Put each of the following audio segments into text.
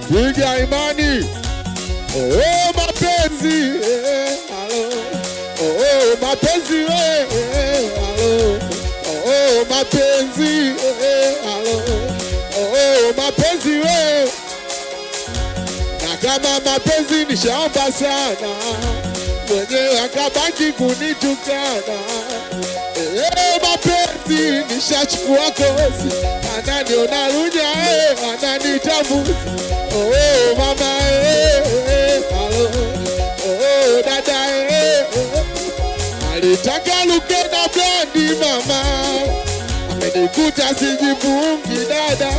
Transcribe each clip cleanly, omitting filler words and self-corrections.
piga imani. Oh mapenzi, halo. Oh mapenzi, halo. Oh mapenzi, halo. Oh mapenzi, na kama mapenzi nishaomba sana, mwenyewe akabaki kunitukana. Mapenzi nishachukua kozi, ananiona lunya, ananitamuzi. Oh mama, halo. Oh dada, alitaka luke na blandi mama, amenikuta sijifungi dada,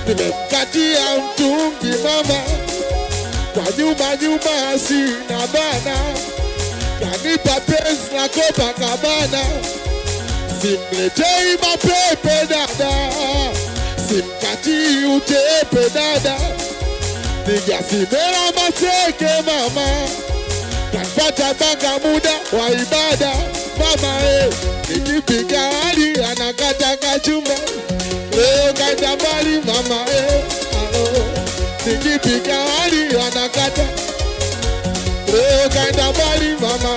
nimemkatia mtungi mama, kwa nyuma sina bana, kanipa penzi na Copacabana. Simletei mapepe dada, simkati utepe dada, nijasimela maseke mama, kanipata banga muda wa ibada mama. Nikipiga hali anakata kachumba, leo kaenda mbali mama. Nikipiga hali anakata, leo kaenda mbali mama.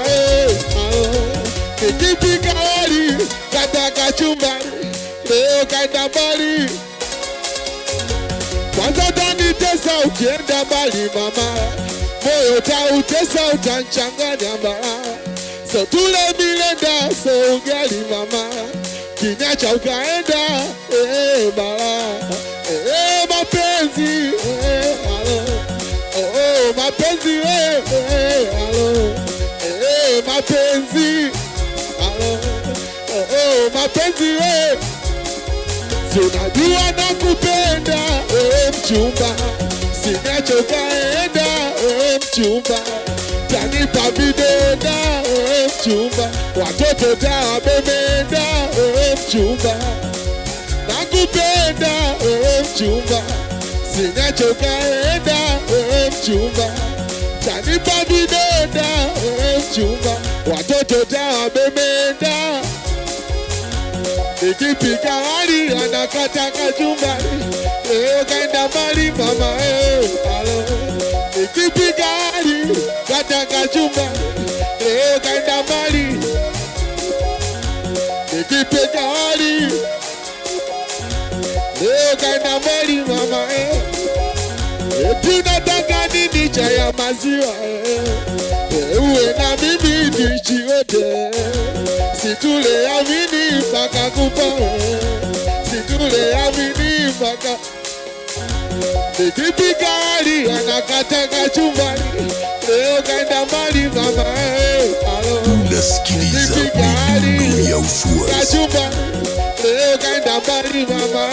Nikipiga hali kata kachumba, leo kaenda mbali. Kwanza utanitesa ukienda mbali mama, moyo utautesa utanchanganya mbaya. So tule milenda so ugali mama, kinyacha ukaenda bala. Mapenzi, halo. Oh mapenzi, halo. Mapenzi, halo. Oh mapenzi, unajua nakupenda mchumba, sinachoka enda mchumba, tanipa vidonda mchumba, watoto tawabemenda mchumba, nakupenda mchumba, sinachoka enda mchumba, tanipa vidonda mchumba, watoto tawabemenda. Nikipiga hali anakata kachumbari, leo kaenda mbali mama. Halo. Nikipiga hali kata kachumbari, leo kaenda mbali. Nikipiga hali leo kaenda mbali mama. Tunataka nini cha ya maziwa, uwe na mimi nichiote, situle amini mpaka kupa, situle amini mpaka. Nikipiga hali anakata kachumbari, leo kaenda mbali mama. Nikipiga hali kachumbari, leo kaenda mbali mama.